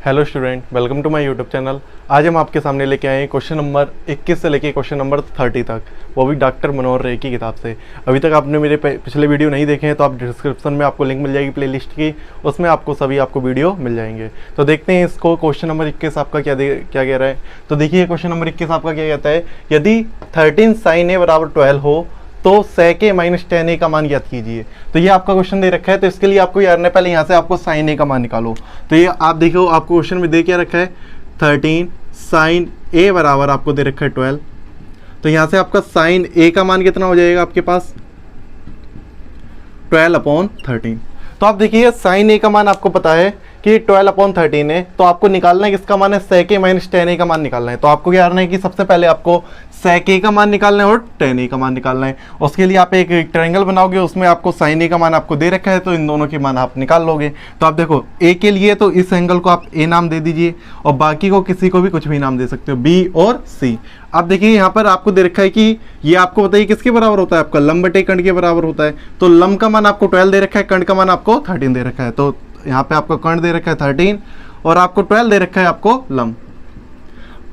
Hello student, welcome to my YouTube channel. आज हम आपके सामने लेके आए हैं क्वेश्चन नंबर 21 से लेके क्वेश्चन नंबर 30 तक, वो भी डॉक्टर मनोहर रे की किताब से। अभी तक आपने मेरे पिछले वीडियो नहीं देखे हैं तो आप डिस्क्रिप्शन में आपको लिंक मिल जाएगी प्लेलिस्ट की, उसमें आपको वीडियो मिल जाएंगे। तो देखते हैं इसको क्वेश्चन नंबर 21 आपका क्या कह रहा है। तो देखिए क्वेश्चन नंबर 21 आपका क्या कहता है, यदि 13 sin a बराबर 12 हो तो sec a minus tan a का मान ज्ञात कीजिए। तो ये आपका क्वेश्चन दे रखा है, तो इसके लिए आपको यार ने पहले यहाँ से आपको sin a का मान निकालो। तो ये आप देखो आपको क्वेश्चन में दे क्या रखा है, 13 sin a बराबर आपको दे रखा है 12। तो यहाँ से आपका sin a का मान कितना हो जाएगा आपके पास 12/13। तो आप देखिए sin a का मान आपको पता है कि 12/13 है, तो आपको निकालना है किसका मान है, sec a minus tan a का मान निकालना है। तो आपको क्या करना है कि सबसे पहले आपको sec a का मान निकालना है और tan a का मान निकालना है। उसके लिए आप एक ट्रायंगल बनाओगे, उसमें आपको sin a का मान आपको दे रखा है, तो इन दोनों के मान आप निकाल लोगे। तो आप देखो a के लिए तो इस एंगल को आप a नाम दे दीजिए और बाकी को किसी को भी कुछ भी नाम दे सकते हो, b और c। अब देखिए यहाँ पर आपको दे रखा है कि ये आपको बताइए किसके बराबर होता है, आपका लंब बटे कर्ण के बराबर होता है। तो लंब का मान आपको 12 दे रखा है, कर्ण का मान आपको 13 दे रखा है। तो यहाँ पे आपको कर्ण दे रखा है 13 और आपको 12 दे रखा है आपको लंब।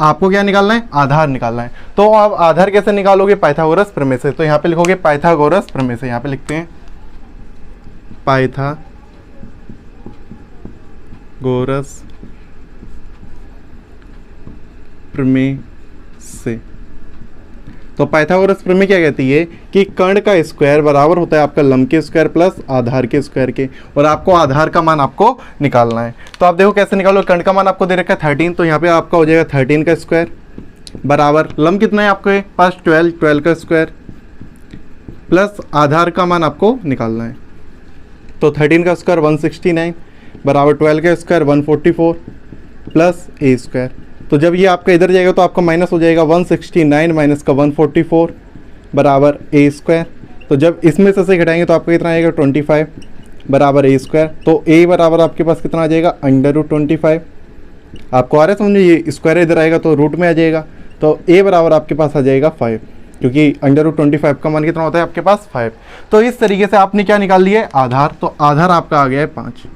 आपको क्या निकालना है, आधार निकालना है। तो आप आधार कैसे निकालोगे, पाइथागोरस प्रमेय से। तो यहाँ पे लिखोगे पाइथागोरस प्रमेय से, यहाँ पे लिखते हैं पाइथागोरस प्रमेय से। तो पाइथागोरस प्रमेय क्या कहती है कि कर्ण का स्क्वायर बराबर होता है आपका लंब के स्क्वायर प्लस आधार के स्क्वायर के, और आपको आधार का मान आपको निकालना है। तो आप देखो कैसे निकालो, कर्ण का मान आपको दे रखा है 13, तो यहाँ पे आपका हो जाएगा 13 का स्क्वायर बराबर लंब कितना है आपके पास 12 का स्क्वायर प्लस आधार का मान आपको निकालना है। तो 13 का स्क्वायर 169 बराबर 12 का स्क्वायर 144 प्लस a स्क्वायर। तो जब ये आपका इधर जाएगा तो आपका माइनस हो जाएगा, 169 माइनस का 144 बराबर a स्क्वायर। तो जब इसमें से घटाएंगे तो आपका कितना आएगा 25 बराबर a स्क्वायर। तो a बराबर आपके पास कितना आ जाएगा √25। आपको आ रहा है समझ में, ये स्क्वायर इधर आएगा तो रूट में आ जाएगा। तो a बराबर आपके पास आ जाएगा 5, क्योंकि √25 का मान कितना होता है आपके पास 5। तो इस तरीके से आपने क्या निकाल लिया है, आधार। तो आधार आपका आ गया है 5।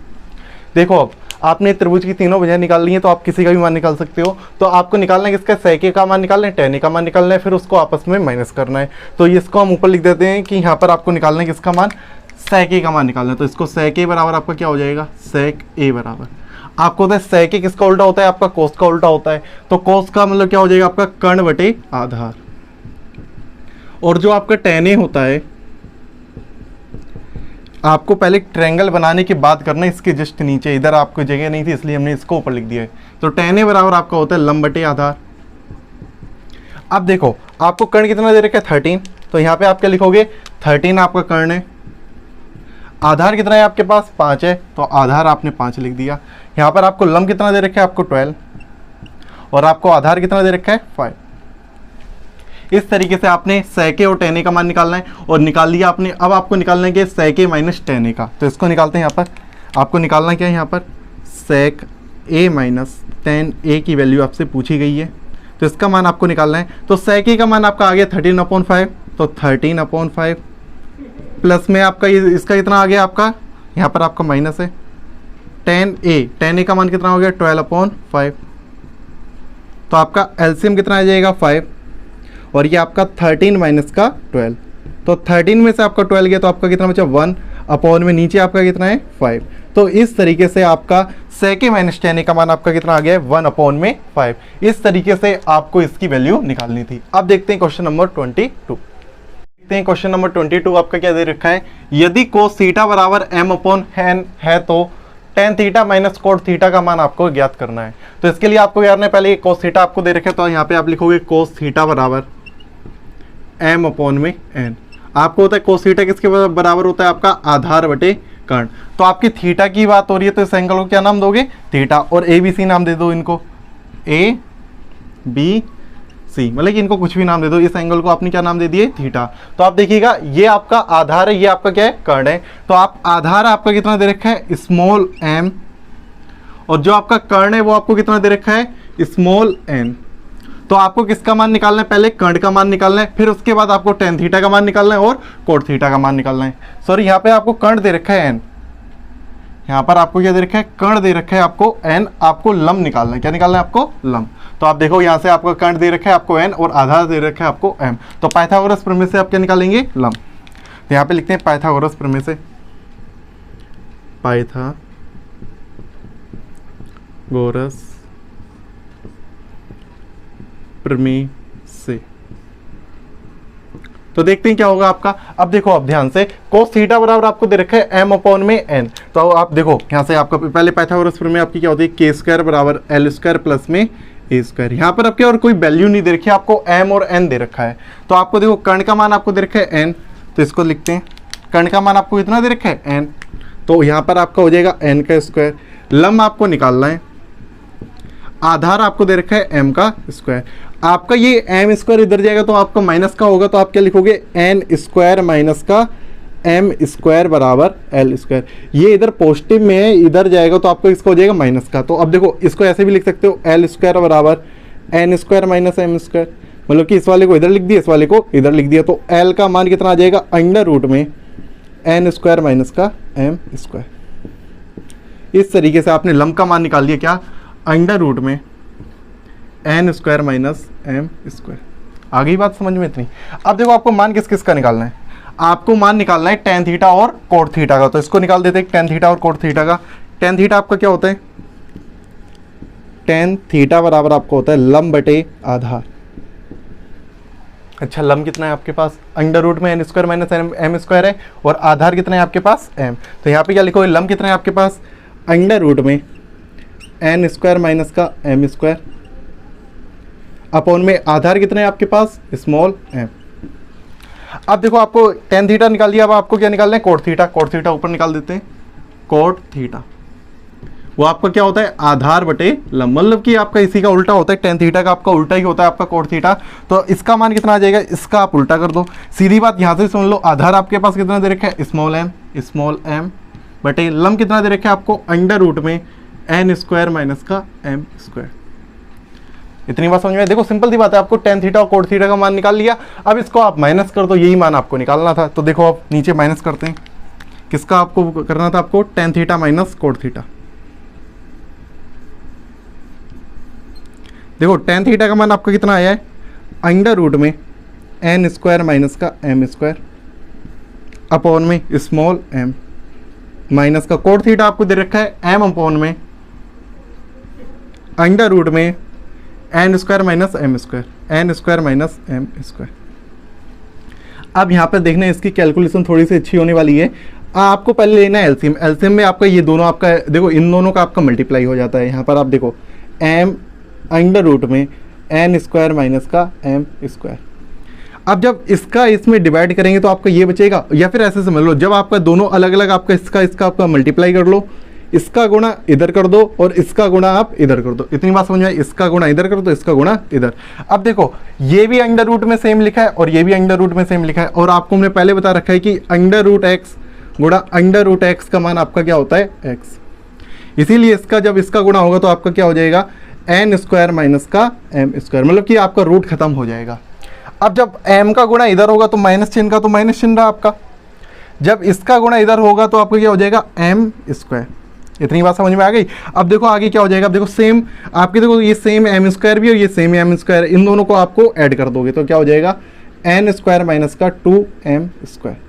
देखो अब आपने त्रिभुज की तीनों भुजाएं निकाल ली हैं, तो आप किसी का भी मान निकाल सकते हो। तो आपको निकालना है किसका, sec a का मान निकालना है, tan a का मान निकालना है, फिर उसको आपस में माइनस करना है। तो इसको हम ऊपर लिख देते हैं कि यहाँ पर आपको निकालना है किसका मान, sec a का मान निकालना है। तो इसको sec a बराबर आपका क्या हो जाएगा, sec a बराबर आपको होता है sec a किसका उल्टा होता है, आपका cos का उल्टा होता है। तो cos का मतलब क्या हो जाएगा आपका कर्ण बटे आधार। और जो आपका tan a होता है, आपको पहले ट्रायंगल बनाने की बात करना है, इसके जस्ट नीचे, इधर आपको जगह नहीं थी इसलिए हमने इसको ऊपर लिख दिया है। तो tan a बराबर आपका होता है लंब बटे आधार। अब देखो आपको कर्ण कितना दे रखा है 13, तो यहाँ पे आप क्या लिखोगे, 13 आपका कर्ण है। आधार कितना है आपके पास 5 है, तो आधार आपने 5 लिख दिया। यहाँ पर आपको लंब कितना दे रखा है आपको 12 और आपको आधार कितना दे रखा है 5। इस तरीके से आपने sec a और tan a का मान निकालना है और निकाल लिया आपने। अब आपको निकालना है कि sec a minus tan a का। तो इसको निकालते हैं। यहाँ पर आपको निकालना क्या है, यहाँ पर sec a minus tan a की वैल्यू आपसे पूछी गई है, तो इसका मान आपको निकालना है। तो sec a का मान आपका आ गया 13/5, तो 13/5 प्लस में आपका इसका कितना आ गया आपका, यहाँ पर आपका माइनस है। tan a का मान कितना हो गया 12/5, तो आपका एलसीएम कितना आ जाएगा 5, और ये आपका 13 माइनस का 12। तो 13 में से आपका 12 गया तो आपका कितना बचा 1/, में नीचे आपका कितना है 5। तो इस तरीके से आपका sec a minus tan a का मान आपका कितना आ गया है 1/5। इस तरीके से आपको इसकी वैल्यू निकालनी थी। अब देखते हैं क्वेश्चन नंबर 22। देखते हैं क्वेश्चन नंबर 22 आपका क्या दे रखा है, यदि cos थीटा बराबर m/n है तो tan theta minus cot theta का मान आपको ज्ञात करना है। तो इसके लिए आपको यार ने पहले cos थीटा आपको दे रखे, तो यहाँ पे आप लिखोगे cos थीटा बराबर m/n। आपको होता है cos थीटा किसके बराबर होता है, आपका आधार बटे कर्ण। तो आपकी थीटा की बात हो रही है, तो इस एंगल को क्या नाम दोगे, थीटा, और ए बी सी नाम दे दो इनको, ए बी सी, मतलब कि इनको कुछ भी नाम दे दो। इस एंगल को आपने क्या नाम दे दिए, थीटा। तो आप देखिएगा ये आपका आधार है, ये आपका क्या है, कर्ण है। तो आप आधार आपका कितना दे रखा है, स्मॉल m, और जो आपका कर्ण है वो आपको कितना दे रखा है, स्मॉल n। तो आपको किसका मान निकालना है, पहले कर्ण का मान निकालना है, फिर उसके बाद आपको tan थीटा का मान निकालना है और cot थीटा का मान निकालना है। सॉरी यहाँ पे आपको कर्ण दे रखा है n, यहाँ पर आपको क्या दे रखा है, कर्ण दे रखा है आपको n, आपको लंब निकालना है। क्या निकालना है आपको, लंब। तो आप देखो यहाँ से आपको कर्ण दे रखा है आपको n और आधार दे रखा है आपको m। तो पाइथागोरस प्रमेय से आप क्या निकालेंगे, लंब। तो यहाँ पे लिखते हैं पाइथागोरस प्रमेय से, पाइथागोरस प्रमेय से। तो देखते हैं क्या होगा आपका। अब देखो आप ध्यान से, cos थीटा बराबर आपको दे रखा है m/n। तो आप देखो यहाँ से आपका पहले पाइथागोरस प्रमेय आपकी क्या होती है, k स्क्वायर बराबर l स्क्वायर प्लस में a स्क्वायर। यहाँ पर आपके और कोई वैल्यू नहीं दे रखी है, आपको m और n दे रखा है। तो आपको देखो कर्ण का मान आपको दे रखा है n, तो इसको लिखते हैं, कर्ण का मान आपको कितना दे रखा है n, तो यहाँ पर आपका हो जाएगा n का स्क्वायर। लंब आपको निकालना है, आधार आपको दे रखा है m का स्क्वायर। आपका ये m स्क्वायर इधर जाएगा तो आपका माइनस का होगा, तो आप क्या लिखोगे, n स्क्वायर माइनस का m स्क्वायर बराबर l स्क्वायर। ये इधर पॉजिटिव में है, इधर जाएगा तो आपको इसका हो जाएगा माइनस का। तो अब देखो इसको ऐसे भी लिख सकते हो, l स्क्वायर बराबर n square minus m square, मतलब कि इस वाले को इधर लिख दिया, इस वाले को इधर लिख दिया। तो l का मान कितना आ जाएगा, अंडर रूट में n स्क्वायर माइनस का m स्क्वायर। इस तरीके से आपने लंब का मान निकाल दिया, क्या, अंडर रूट में n square minus m square. आ गई बात समझ में इतनी। अब देखो आपको मान किस किस का निकालना है, आपको मान निकालना है tan थीटा और cot थीटा का। तो इसको निकाल देते हैं, tan थीटा और cot थीटा का। tan थीटा आपका क्या होता है, tan थीटा बराबर आपको होता है लंब बटे आधार। अच्छा, लंब कितना है आपके पास, अंडर रूट में n square minus m square है, और आधार कितना है आपके पास m। तो यहाँ पे क्या लिखोगे, लंब कितना है आपके पास, अंडर रूट में n स्क्वायर माइनस का m स्क्वायर, अपॉन में आधार कितना है आपके पास, स्मॉल m। अब देखो आपको tan थीटा निकाल दिया, अब आपको क्या निकालना है, cot थीटा। cot थीटा ऊपर निकाल देते हैं, cot थीटा वो आपका क्या होता है, आधार बटे लंब, मतलब कि आपका इसी का उल्टा होता है, tan थीटा का आपका उल्टा ही होता है आपका cot थीटा। तो इसका मान कितना आ जाएगा, इसका आप उल्टा कर दो, सीधी बात यहाँ से सुन लो। आधार आपके पास कितना दे रखा है, स्मॉल m बटे लंब कितना दे रखा है आपको, अंडर रूट में n स्क्वायर माइनस का m स्क्वायर। इतनी बात समझ में। देखो सिंपल सी बात है, आपको tan थीटा और cot थीटा का मान निकाल लिया, अब इसको आप माइनस कर दो, यही मान आपको निकालना था। तो देखो आप नीचे माइनस करते हैं, किसका आपको करना था, आपको tan theta minus cot theta. देखो tan थीटा का मान आपका कितना आया है, अंडर रूट में n स्क्वायर माइनस का m स्क्वायर, अपॉन में स्मॉल m, माइनस का cot थीटा आपको दे रखा है m अपॉन में अंडर रूट में n square minus m square, n square minus m square. अब यहाँ पर देखना है, इसकी कैलकुलेशन थोड़ी सी अच्छी होने वाली है। आपको पहले लेना है एलसीएम। एलसीएम में आपका ये दोनों आपका, देखो इन दोनों का आपका मल्टीप्लाई हो जाता है। यहाँ पर आप देखो m अंडर रूट में n स्क्वायर माइनस का m स्क्वायर। अब जब इसका इसमें डिवाइड करेंगे तो आपका ये बचेगा, या फिर ऐसे समझ लो, जब आपका दोनों अलग अलग आपका इसका आपका मल्टीप्लाई कर लो, इसका गुणा इधर कर दो और इसका गुणा आप इधर कर दो। इतनी बात समझ में आई, इसका गुणा इधर कर दो, इसका गुणा इधर। अब देखो ये भी अंडर रूट में सेम लिखा है और ये भी अंडर रूट में सेम लिखा है, और आपको हमने पहले बता रखा है कि अंडर रूट एक्स गुणा अंडर रूट एक्स का मान आपका क्या होता है, एक्स। इसीलिए इसका जब इसका गुणा होगा तो आपका क्या हो जाएगा, n स्क्वायर माइनस का m स्क्वायर, मतलब कि आपका रूट खत्म हो जाएगा। अब जब m का गुणा इधर होगा तो माइनस चिन्ह का, तो माइनस चिन्ह रहा आपका। जब इसका गुणा इधर होगा तो आपका क्या हो जाएगा, m स्क्वायर। इतनी बात समझ में आ गई। अब देखो आगे क्या हो जाएगा, अब देखो सेम आपके, देखो ये सेम m स्क्वायर भी और ये सेम m स्क्वायर, इन दोनों को आपको ऐड कर दोगे तो क्या हो जाएगा, n स्क्वायर माइनस का 2m स्क्वायर।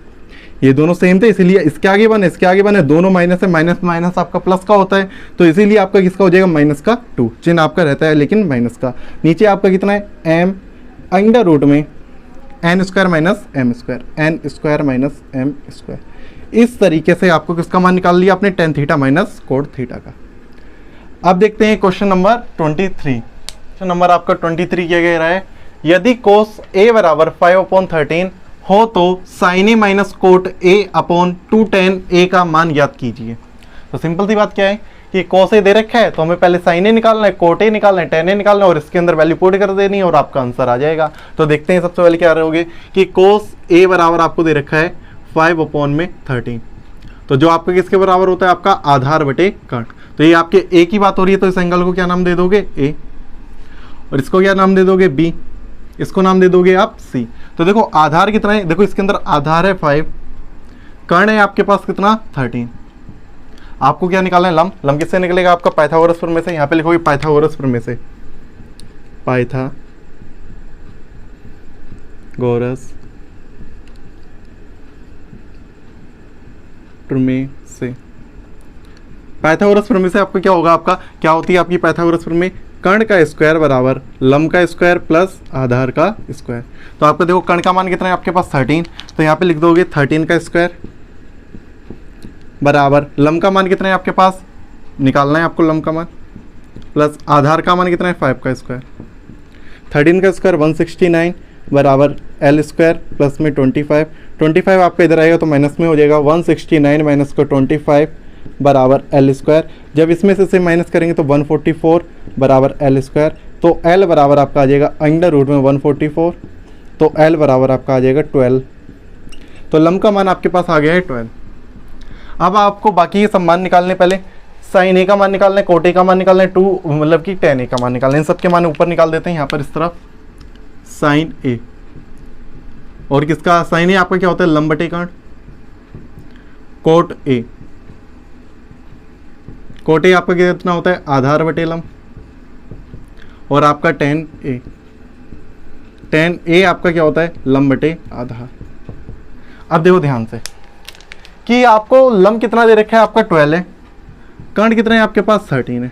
ये दोनों सेम थे इसीलिए इसके आगे बने, इसके आगे बने, दोनों माइनस है, माइनस माइनस आपका प्लस का होता है, तो इसीलिए आपका किसका हो जाएगा, माइनस का 2। चिन्ह आपका रहता है लेकिन माइनस का। नीचे आपका कितना है, m अंडर रूट में n square minus m square, n square minus m square. इस तरीके से आपको किसका मान निकाल लिया आपने, tan theta minus cot theta का। अब देखते हैं क्वेश्चन नंबर 23। क्वेश्चन नंबर आपका 23 क्या कह रहा है, यदि cos a बराबर 5/13 हो तो sin a minus cot a upon 2 tan a का मान ज्ञात कीजिए। तो सिंपल सी बात क्या है कि cos a दे रखा है तो हमें पहले sin a निकालना है, कोट a निकालना है, tan a निकालना है और इसके अंदर वैल्यू पुट कर देनी है और आपका आंसर आ जाएगा। तो देखते हैं सबसे पहले क्या रहोगे कि cos a बराबर आपको दे रखा है 5/13, तो जो आपका किसके बराबर होता है, आपका आधार बटे कर्ण। तो ये आपके a की बात हो रही है तो इस एंगल को क्या नाम दे दोगे, a, और इसको क्या नाम दे दोगे, b, इसको नाम दे दोगे आप c। तो देखो आधार कितना है, देखो इसके अंदर आधार है 5, कर्ण है आपके पास कितना 13। आपको क्या निकालना है, लम। लम किससे निकलेगा आपका, पाइथागोरस प्रमेय से। यहाँ पे लिखोगे पाइथागोरस प्रमेय से, पाइथागोरस प्रमेय से। पाइथागोरस प्रमेय से आपका क्या होगा, आपका क्या होती है आपकी पाइथागोरस प्रमेय, कर्ण का स्क्वायर बराबर लंब का स्क्वायर प्लस आधार का स्क्वायर। तो आपको देखो कर्ण का मान कितना है आपके पास 13, तो यहाँ पे लिख दोगे 13 का स्क्वायर बराबर लंब का मान कितना है आपके पास, निकालना है आपको लंब का मान, प्लस आधार का मान कितना है 5 का स्क्वायर। 13 का स्क्वायर 169 बराबर एल स्क्वायर प्लस में 25 आपका इधर आएगा तो माइनस में हो जाएगा, 169 माइनस को 25 बराबर एल स्क्वायर। जब इसमें से माइनस करेंगे तो 144 बराबर एल स्क्वायर। तो एल बराबर आपका आ जाएगा अंडर रूट में 144, तो एल बराबर आपका आ जाएगा 12। तो लंब का मान आपके पास आ गया है 12। अब आपको बाकी ये सब मान निकालने, पहले साइन ए का मान निकालना है, कोट ए का मान निकालना है, 2 मतलब कि tan ए का मान निकालना है। इन सबके मान ऊपर निकाल देते हैं यहाँ पर इस तरफ, साइन ए और किसका साइन ए आपका क्या होता है, लंब बटे कर्ण, कोट ए। कोट ए आपका कितना होता है, आधार बटे लंब, और आपका tan ए आपका क्या होता है, लंब बटे आधार। अब देखो ध्यान से कि आपको लंब कितना दे रखा है, आपका 12 है, कर्ण कितना है आपके पास 13 है,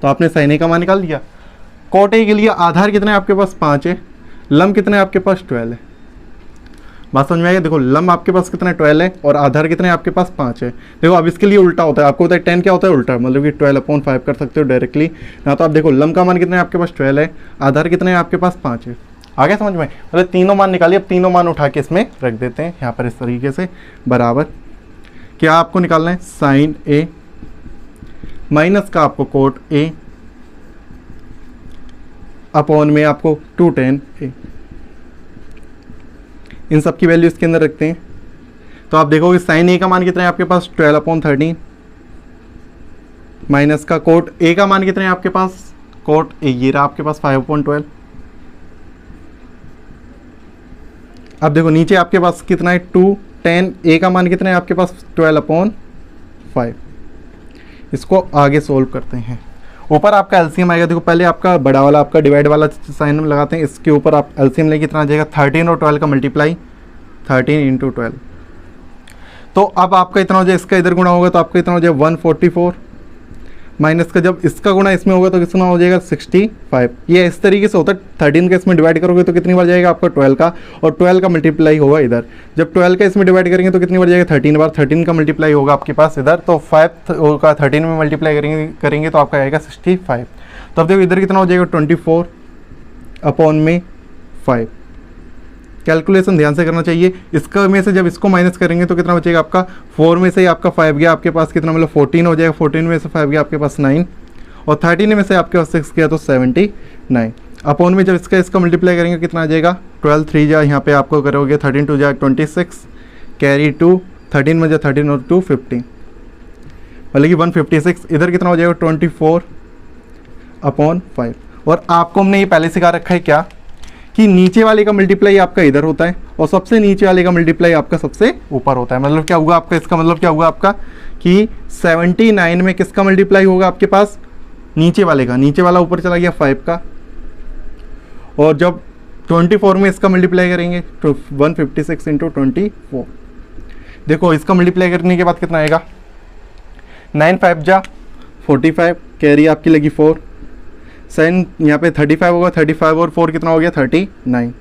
तो आपने साइन ए का मान निकाल दिया। कोट ए के लिए आधार कितना है आपके पास 5 है, लंब कितना है आपके पास 12 है। बात समझ में आएगा, देखो लंब आपके पास कितना है 12 है और आधार कितना है आपके पास 5 है। देखो अब इसके लिए उल्टा होता है, आपको होता है 10 क्या होता है उल्टा, मतलब कि 12/5 कर सकते हो डायरेक्टली ना। तो आप देखो लंब का मान कितना है आपके पास 12 है, आधार कितना है आपके पास 5 है। आगे समझ में, मतलब तीनों मान निकालिए। अब तीनों मान उठा के इसमें रख देते हैं यहाँ पर इस तरीके से, बराबर क्या आपको निकालना है, साइन ए माइनस का आपको कोट ए अपॉन में आपको 2 tan ए। इन सब की वैल्यू इसके अंदर रखते हैं। तो आप देखोगे साइन ए का मान कितना है आपके पास 12/13 माइनस का कोट ए का मान कितना है आपके पास, कोट ए ये रहा आपके पास 5/12। अब देखो नीचे आपके पास कितना है 2 tan ए का मान कितना है आपके पास 12/5। इसको आगे सोल्व करते हैं। ऊपर आपका एलसीएम आएगा, देखो पहले आपका बड़ा वाला आपका डिवाइड वाला साइन लगाते हैं, इसके ऊपर आप एलसीएम लेके कितना आ जाएगा 13 और 12 का मल्टीप्लाई, 13 × 12। तो अब आपका इतना हो जाए, इसका इधर गुणा होगा तो आपका इतना हो जाए 144 माइनस का जब इसका गुणा इसमें होगा तो कितना हो जाएगा 65। ये इस तरीके से होता है, 13 का इसमें डिवाइड करोगे तो कितनी बार जाएगा आपका 12 का, और 12 का मल्टीप्लाई होगा इधर। जब 12 का इसमें डिवाइड करेंगे तो कितनी बार जाएगा 13 बार, 13 का मल्टीप्लाई होगा आपके पास इधर, तो 5 का 13 में मल्टीप्लाई करेंगे तो आपका आएगा 65। तो अब देखो इधर कितना हो जाएगा 24/5। कैलकुलेशन ध्यान से करना चाहिए। इसका में से जब इसको माइनस करेंगे तो कितना बचेगा आपका, 4 में से आपका 5 गया आपके पास कितना, मतलब 14 हो जाएगा। 14 में से 5 गया आपके पास 9, और 13 में से आपके पास 6 गया तो 79। अपॉन में जब इसका मल्टीप्लाई करेंगे कितना आ जाएगा, 12 3 जा यहाँ पे आपको करोगे 13 2 जा 26, कैरी 2, 13 में जा 13 और 2 15, मतलब कि 156। इधर कितना हो जाएगा 24/5। और आपको हमने ये पहले सिखा रखा है क्या, कि नीचे वाले का मल्टीप्लाई आपका इधर होता है और सबसे नीचे वाले का मल्टीप्लाई आपका सबसे ऊपर होता है। मतलब क्या हुआ आपका, इसका मतलब क्या हुआ आपका कि 79 में किसका मल्टीप्लाई होगा आपके पास, नीचे वाले का, नीचे वाला ऊपर चला गया 5 का, और जब 24 में इसका मल्टीप्लाई करेंगे तो 156 × 24। देखो इसका मल्टीप्लाई करने के बाद कितना आएगा, 9 5 जा 45, कैरी आपकी लगी 4, साइन यहाँ पे 35 होगा, 35 और 4 कितना हो गया 39।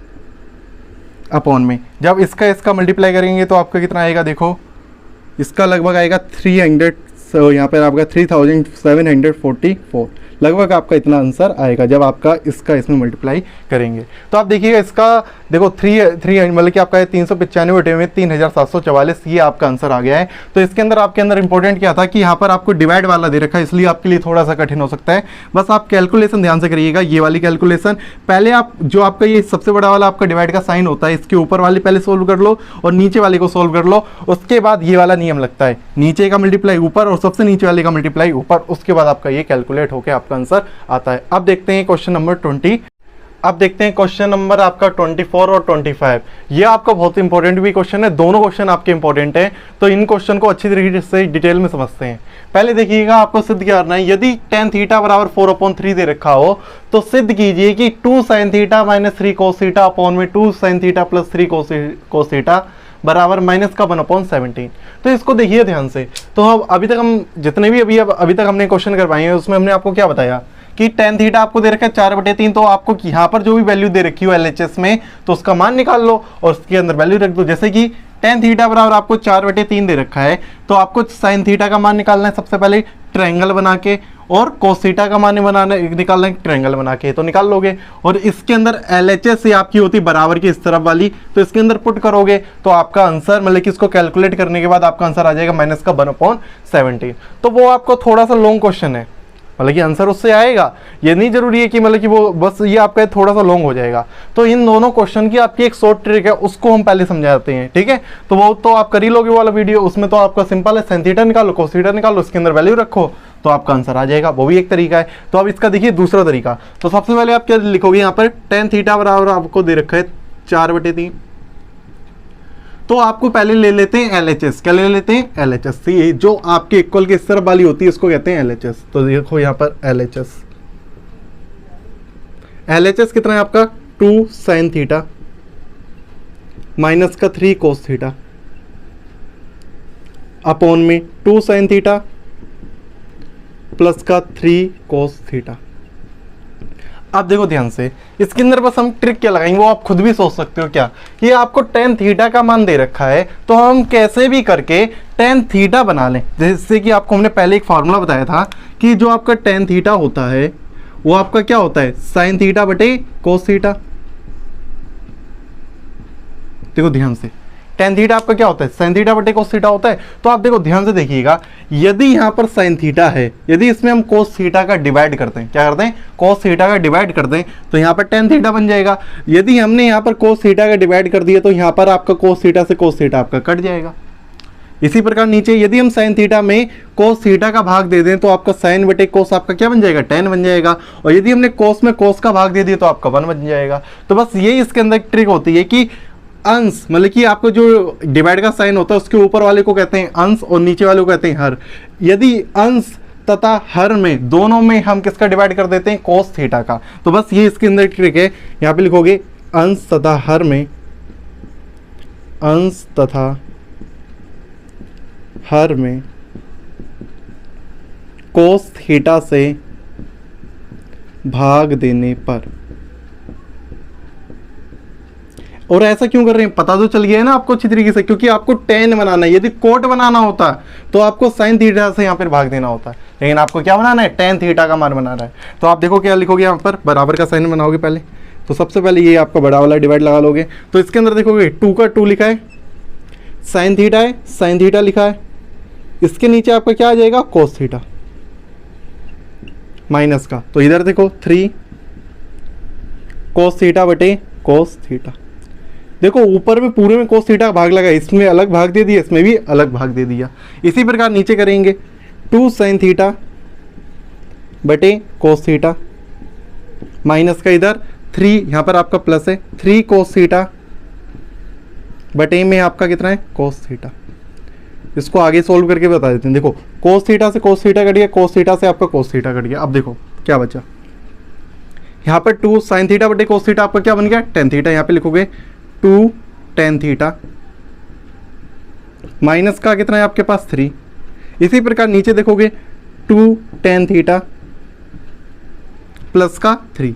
अपॉन में जब इसका मल्टीप्लाई करेंगे तो आपका कितना आएगा, देखो इसका लगभग आएगा 300, यहाँ पर आपका 3744 लगभग आपका इतना आंसर आएगा जब आपका इसका इसमें मल्टीप्लाई करेंगे। तो आप देखिएगा इसका देखो 3 मतलब कि आपका 395 बटे में 3744 ये आपका आंसर आ गया है। तो इसके अंदर इंपॉर्टेंट क्या था कि यहाँ पर आपको डिवाइड वाला दे रखा है, इसलिए आपके लिए थोड़ा सा कठिन हो सकता है। बस आप कैलकुलेशन ध्यान से करिएगा, ये वाली कैलकुलेशन पहले आप जो आपका ये सबसे बड़ा वाला आपका डिवाइड का साइन होता है इसके ऊपर वाले पहले सोल्व कर लो और नीचे वाले को सोल्व कर लो, उसके बाद ये वाला नियम लगता है, नीचे का मल्टीप्लाई ऊपर और सबसे नीचे वाले का मल्टीप्लाई ऊपर, उसके बाद आपका ये कैलकुलेट होकर आपका आंसर आता है। अब देखते हैं क्वेश्चन नंबर 20। अब देखते हैं क्वेश्चन नंबर आपका 24 और 25। ये आपका बहुत इंपॉर्टेंट भी क्वेश्चन है, दोनों क्वेश्चन आपके इंपॉर्टेंट हैं, तो इन क्वेश्चन को अच्छी तरीके से डिटेल में समझते हैं। पहले देखिएगा, आपको सिद्ध क्या करना है। यदि tan थीटा बराबर 4/3 दे रखा हो तो सिद्ध कीजिए कि 2 sin theta minus 3 cos theta upon में 2 sin theta plus 3 cos theta बराबर माइनस का 1/17। तो इसको देखिए ध्यान से। तो अब अभी तक हम जितने भी अभी तक हमने क्वेश्चन करवाए हैं उसमें हमने आपको क्या बताया कि tan थीटा आपको दे रखा है 4/3, तो आपको यहाँ पर जो भी वैल्यू दे रखी हो LHS में तो उसका मान निकाल लो और उसके अंदर वैल्यू रख दो। जैसे कि tan थीटा बराबर आपको 4/3 दे रखा है, तो आपको sin थीटा का मान निकालना है सबसे पहले ट्रायंगल बना के, और cos थीटा का मान निकालना है ट्रायंगल बना के, तो निकाल लोगे। और इसके अंदर LHS ये आपकी होती बराबर की इस तरफ वाली, तो इसके अंदर पुट करोगे तो आपका आंसर मतलब कि इसको कैलकुलेट करने के बाद आपका आंसर आ जाएगा माइनस का 1/17। तो वो आपको थोड़ा सा लॉन्ग क्वेश्चन है, मतलब कि आंसर उससे आएगा, ये नहीं जरूरी है कि मतलब कि वो बस ये आपका थोड़ा सा लॉन्ग हो जाएगा। तो इन दोनों क्वेश्चन की आपकी एक शॉर्ट ट्रिक है, उसको हम पहले समझाते हैं, ठीक है। तो वो तो आप कर ही लोगे वाला वीडियो, उसमें तो आपका सिंपल है, sin थीटा निकालो, cos थीटा निकालो, उसके अंदर वैल्यू रखो तो आपका आंसर आ जाएगा। वो भी एक तरीका है। तो अब इसका देखिए दूसरा तरीका। तो सबसे पहले आप क्या लिखोगे, यहाँ पर tan थीटा बराबर आपको दे रखा है 4/3, तो आपको पहले ले लेते हैं LHS। क्या ले लेते हैं? LHS। ये जो आपके इक्वल के इस तरफ वाली होती है इसको कहते हैं LHS। तो देखो यहाँ पर LHS कितना है आपका 2 sin थीटा माइनस का 3 cos थीटा अपॉन में 2 sin थीटा प्लस का 3 cos थीटा। अब देखो ध्यान से, इसके अंदर बस हम ट्रिक क्या लगाएंगे वो आप खुद भी सोच सकते हो। क्या कि आपको tan थीटा का मान दे रखा है, तो हम कैसे भी करके tan थीटा बना लें। जैसे कि आपको हमने पहले एक फार्मूला बताया था कि जो आपका tan थीटा होता है वो आपका क्या होता है sin थीटा बटे cos थीटा। देखो ध्यान से, tan थीटा आपका क्या होता है sin थीटा बटे cos थीटा होता है। तो आप देखो ध्यान से देखिएगा, यदि यहाँ पर sin थीटा है, यदि इसमें हम cos थीटा का डिवाइड करते हैं, क्या करते हैं cos थीटा का डिवाइड करते हैं, तो यहाँ पर tan थीटा बन जाएगा। यदि हमने यहाँ पर cos थीटा का डिवाइड कर दिया तो यहाँ पर आपका cos थीटा से cos थीटा आपका कट जाएगा। इसी प्रकार नीचे यदि हम sin थीटा में cos थीटा का भाग दे दें तो आपका sin बटे cos आपका क्या बन जाएगा tan बन जाएगा, और यदि हमने cos में cos का भाग दे दिया तो आपका 1 बन जाएगा। तो बस यही इसके अंदर ट्रिक होती है कि अंश मतलब कि आपको जो डिवाइड का साइन होता है उसके ऊपर वाले को कहते हैं अंश और नीचे वाले को कहते हैं हर। यदि अंश तथा हर में दोनों में हम किसका डिवाइड कर देते हैं cos थीटा का, तो बस ये इसके अंदर ट्रिक है। यहाँ पे लिखोगे अंश तथा हर में, अंश तथा हर में cos थीटा से भाग देने पर। और ऐसा क्यों कर रहे हैं पता तो चल गया है ना आपको अच्छी तरीके से, क्योंकि आपको tan बनाना है। यदि कोट बनाना होता तो आपको sin थीटा से यहाँ पर भाग देना होता है, लेकिन आपको क्या बनाना है tan थीटा का मान बनाना है। तो आप देखो क्या लिखोगे, यहाँ पर बराबर का साइन बनाओगे पहले। तो सबसे पहले ये आपका बड़ा वाला डिवाइड लगा लोगे, तो इसके अंदर देखोगे 2 का 2 लिखा है, sin थीटा है, sin थीटा लिखा है, इसके नीचे आपका क्या आ जाएगा cos थीटा माइनस का, तो इधर देखो 3 cos थीटा बटे cos थीटा। देखो ऊपर में पूरे में cos थीटा का भाग लगा, इसमें अलग भाग दे दिया, इसमें भी अलग भाग दे दिया। इसी प्रकार नीचे करेंगे 2 sin थीटा बटे cos थीटा माइनस का इधर 3, यहाँ पर आपका प्लस है 3 cos थीटा बटे में आपका कितना है cos थीटा। इसको आगे सोल्व करके बता देते हैं। देखो cos थीटा से cos थीटा कट गया, cos थीटा से आपका cos थीटा कट गया। अब देखो क्या बचा, यहाँ पर 2 sin थीटा बटे cos थीटा आपका क्या बन गया tan थीटा। यहाँ पे लिखोगे 2 tan थीटा माइनस का कितना है आपके पास 3। इसी प्रकार नीचे देखोगे 2 tan थीटा प्लस का 3।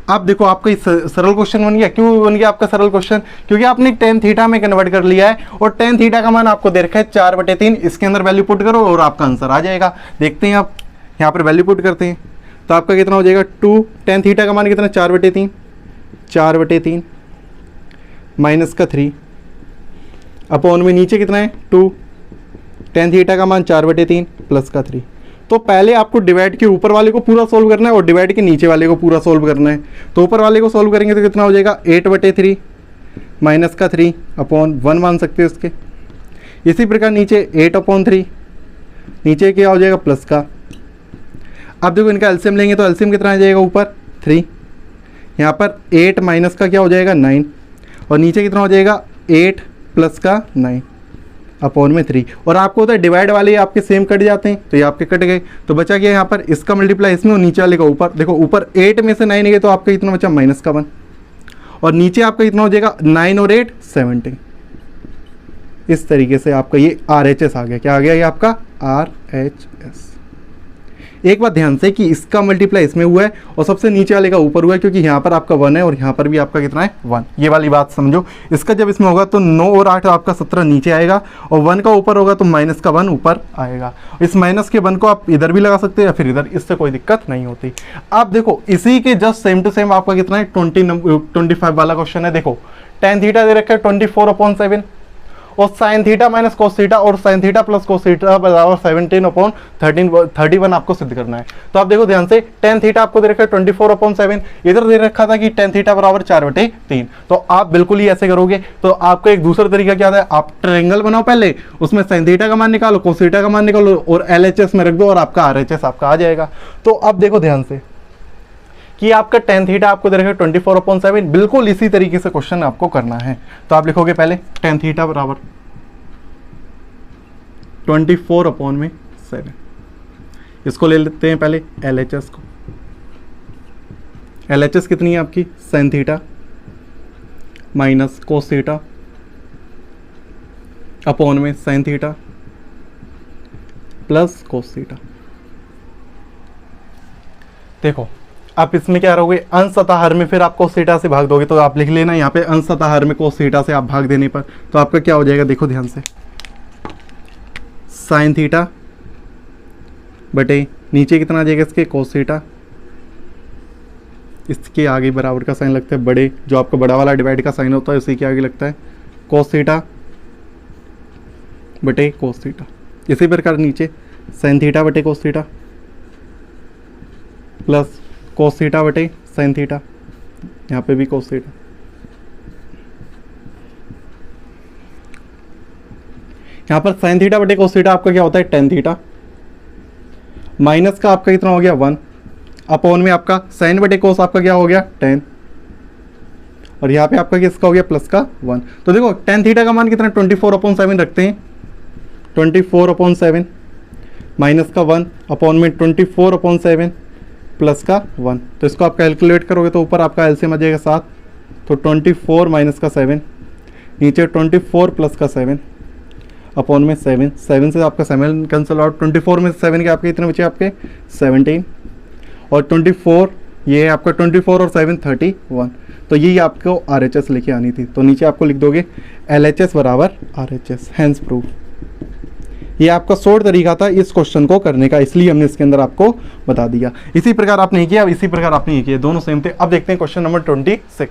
अब देखो आपका सरल क्वेश्चन बन गया। क्यों बन गया आपका सरल क्वेश्चन? क्योंकि आपने tan थीटा में कन्वर्ट कर लिया है और tan थीटा का मान आपको दे रखा है 4/3। इसके अंदर वैल्यू पुट करो और आपका आंसर आ जाएगा। देखते हैं आप यहाँ पर वैल्यू पुट करते हैं तो आपका कितना हो जाएगा 2 tan थीटा का मान कितना 4/3 माइनस का 3 अपॉन में नीचे कितना है 2 tan थीटा का मान 4/3 प्लस का 3। तो पहले आपको डिवाइड के ऊपर वाले को पूरा सोल्व करना है और डिवाइड के नीचे वाले को पूरा सोल्व करना है। तो ऊपर वाले को सोल्व करेंगे तो कितना हो जाएगा 8/3 माइनस का 3 अपॉन 1 मान सकते हैं उसके। इसी प्रकार नीचे 8/3 नीचे क्या हो जाएगा प्लस का। अब देखो इनका एलसीएम लेंगे तो एलसीएम कितना आ जाएगा ऊपर 3, यहाँ पर 8 माइनस का क्या हो जाएगा 9, और नीचे कितना हो जाएगा 8 प्लस का 9 अपॉन में 3। और आपको होता है डिवाइड वाले आपके सेम कट जाते हैं, तो ये आपके कट गए, तो बचा गया यहाँ पर इसका मल्टीप्लाई इसमें और नीचे वाले का ऊपर। देखो ऊपर 8 में से 9 गए तो आपका इतना बचा माइनस का 1, और नीचे आपका इतना हो जाएगा 9 और 8 17। इस तरीके से आपका ये RHS आ गया। क्या आ गया ये आपका RHS। एक बात ध्यान से कि इसका मल्टीप्लाई इसमें हुआ है और सबसे नीचे वाले का ऊपर हुआ है, क्योंकि यहाँ पर आपका 1 है और यहाँ पर भी आपका कितना है 1। ये वाली बात समझो। इसका जब इसमें होगा तो 9 और 8 आपका 17 नीचे आएगा, और 1 का ऊपर होगा तो माइनस का 1 ऊपर आएगा। इस माइनस के 1 को आप इधर भी लगा सकते हैं या फिर इधर, इससे कोई दिक्कत नहीं होती। आप देखो इसी के जस्ट सेम टू सेम आपका कितना है 25 वाला क्वेश्चन है। देखो tan थीटा दे रखा है 24/7, और sine theta minus cos theta और sine theta plus cos theta बराबर 17/31 आपको सिद्ध करना है। तो आप देखो ध्यान से, tan थीटा आपको दे रखा है 24/7, इधर दे रखा था कि tan थीटा बराबर 4/3। तो आप बिल्कुल ही ऐसे करोगे। तो आपको एक दूसरा तरीका क्या है, आप ट्रायंगल बनाओ पहले, उसमें साइन थीटा का मान निकालो, कोस थीटा का मान निकालो और LHS में रख दो और आपका RHS आपका आ जाएगा। तो अब देखो ध्यान से कि आपका tan थीटा आपको दे रखा है 24/7, बिल्कुल इसी तरीके से क्वेश्चन आपको करना है। तो आप लिखोगे पहले tan थीटा बराबर 24/7, इसको ले लेते हैं पहले LHS को। LHS कितनी है आपकी sin theta minus cos theta upon में sin theta plus cos theta. देखो आप इसमें क्या रहोगे, अंश तथा हर में फिर आप कोस थीटा से भाग दोगे, तो आप लिख लेना यहाँ पे अंश तथा हर में कोस थीटा से आप भाग देने पर तो आपका क्या हो जाएगा, देखो ध्यान से, साइन थीटा बटे नीचे कितना आ जाएगा इसके कोस थीटा, इसके आगे बराबर का साइन लगता है बड़े, जो आपका बड़ा वाला डिवाइड का साइन होता है उसी के आगे लगता है कोस थीटा बटे कोस थीटा। इसी प्रकार नीचे साइन थीटा बटे cos theta plus cos theta बटे साइन थीटा, यहाँ पे भी कोस थीटा। यहाँ पर साइन थीटा बटे कोस थीटा आपका क्या होता है tan थीटा, माइनस का आपका कितना हो गया 1 अपॉन में आपका साइन बटे कोस आपका क्या हो गया tan, और यहाँ पे आपका किसका हो गया प्लस का 1। तो देखो tan थीटा का मान कितना 24/7 रखते हैं, 24/7 माइनस का 1 अपॉन में 24/7 प्लस का 1। तो इसको आप कैलकुलेट करोगे तो ऊपर आपका एलसीएम आ जाएगा 7, तो 24 माइनस का 7, नीचे 24 प्लस का 7 अपॉन में 7 से आपका 7 कैंसिल आउट, 24 में 7 के आपके इतने बचे आपके 17, और 24 ये आपका 24 और 7 31। तो यही आपको RHS लेके आनी थी। तो नीचे आपको लिख दोगे LHS बराबर RHS, हैंस प्रूफ। ये आपका शॉर्ट तरीका था इस क्वेश्चन को करने का, इसलिए हमने इसके अंदर आपको बता दिया। इसी प्रकार आपने ये किया, इसी प्रकार आपने ये किया, दोनों सेम थे। अब देखते हैं क्वेश्चन नंबर 26।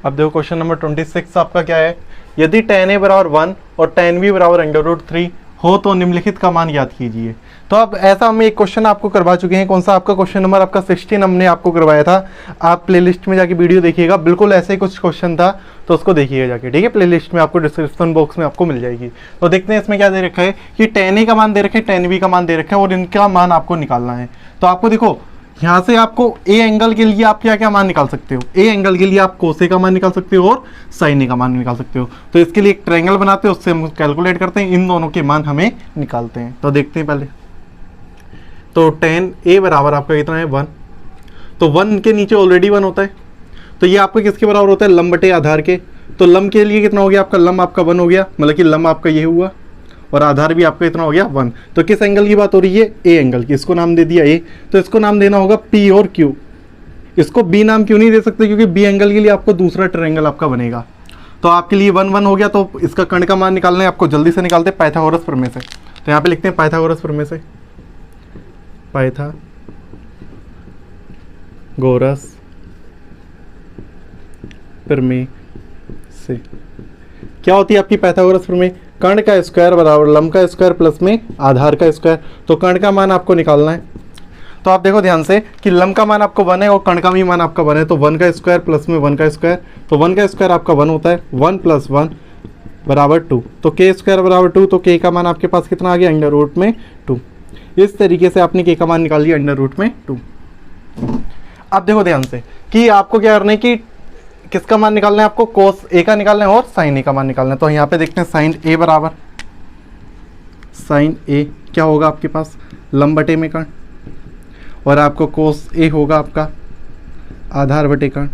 अब देखो क्वेश्चन नंबर 26 आपका क्या है, यदि tan a बराबर 1 और tan b बराबर √3 हो तो निम्नलिखित का मान याद कीजिए। तो अब ऐसा हम एक क्वेश्चन आपको करवा चुके हैं, कौन सा आपका क्वेश्चन नंबर आपका 16 हमने आपको करवाया था। आप प्लेलिस्ट में जाके वीडियो देखिएगा, बिल्कुल ऐसे ही कुछ क्वेश्चन था, तो उसको देखिएगा जाके, ठीक है। प्लेलिस्ट में आपको डिस्क्रिप्शन बॉक्स में आपको मिल जाएगी। तो देखते हैं इसमें क्या दे रखा है कि tan a का मान दे रखा है, tan b का मान दे रखा है और इनका मान आपको निकालना है। तो आपको देखो यहाँ से आपको ए एंगल के लिए आप क्या क्या मान निकाल सकते हो, ए एंगल के लिए आप कोसे का मान निकाल सकते हो और साइन ए का मान निकाल सकते हो। तो इसके लिए एक ट्रायंगल बनाते हैं, उससे हम कैलकुलेट करते हैं, इन दोनों के मान हमें निकालते हैं। तो देखते हैं पहले, तो tan a बराबर आपका कितना है 1, तो 1 के नीचे ऑलरेडी 1 होता है, तो ये आपका किसके बराबर होता है लंब बटे आधार के। तो लंब के लिए कितना हो गया आपका, लंब आपका 1 हो गया, मतलब कि लंब आपका ये हुआ और आधार भी आपका इतना हो गया 1। तो किस एंगल की बात हो रही है, ए एंगल की, इसको नाम दे दिया ए, तो इसको नाम देना होगा P और Q। इसको B नाम क्यों नहीं दे सकते, क्योंकि B एंगल के लिए आपको दूसरा ट्रायंगल आपका बनेगा। तो आपके लिए 1 1 हो गया, तो इसका कर्ण का मान निकालना है आपको, जल्दी से निकालते हैं पाइथागोरस प्रमेय से। तो यहाँ पे लिखते हैं पाइथागोरस प्रमेय से, पाइथागोरस प्रमेय से क्या होती है आपकी पाइथागोरस प्रमेय, कर्ण का स्क्वायर बराबर लंब का स्क्वायर प्लस में आधार का स्क्वायर। तो कर्ण का मान आपको निकालना है। तो आप देखो ध्यान से कि लंब का मान आपको 1 है और कर्ण का भी मान आपका 1 है, तो 1 का स्क्वायर प्लस में 1 का स्क्वायर, तो 1 का स्क्वायर आपका 1 होता है, 1 + 1 बराबर 2। तो k स्क्वायर बराबर 2, तो k का मान आपके पास कितना आ गया √2। इस तरीके से आपने k का मान निकाल लिया √2। अब देखो ध्यान से कि आपको क्या करना है कि किसका मान निकालना है, आपको कोस ए का निकालना है और साइन ए का मान निकालना है। तो यहाँ पे देखते हैं साइन ए बराबर साइन ए क्या होगा आपके पास लंब बटे में कर्ण, और आपको कोस ए होगा आपका आधार बटे कर्ण।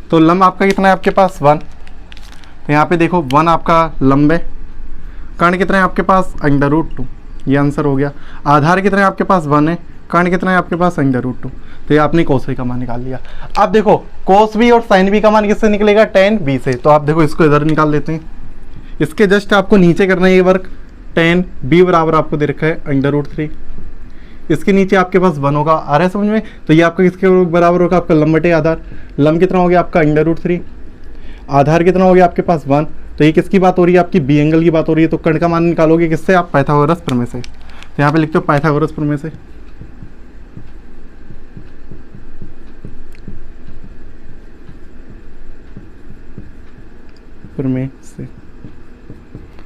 तो लंब आपका कितना है आपके पास 1, तो यहाँ पे देखो 1 आपका लंब है, कर्ण कितना है आपके पास √2, ये आंसर हो गया। आधार कितना है आपके पास 1 है, कर्ण कितना है आपके पास √2, तो ये आपने कोस ए का मान निकाल लिया। अब देखो कोस बी और साइन बी का मान किससे निकलेगा, tan बी से। तो आप देखो इसको इधर निकाल लेते हैं, इसके जस्ट आपको नीचे करना है ये वर्क। tan बी बराबर आपको दे रखा है √3, इसके नीचे आपके पास 1 होगा, आ रहा है समझ में। तो ये आपका किसके बराबर होगा, आपका लंब बटे आधार। लंब कितना हो गया आपका √3, आधार कितना हो गया आपके पास 1। तो ये किसकी बात हो रही है, आपकी बी एंगल की बात हो रही है। तो कर्ण का मान निकालोगे किससे, आप पाइथागोरस प्रमेय से। तो यहाँ पे लिखते हो पाइथागोरस प्रमेय से। प्रमेय से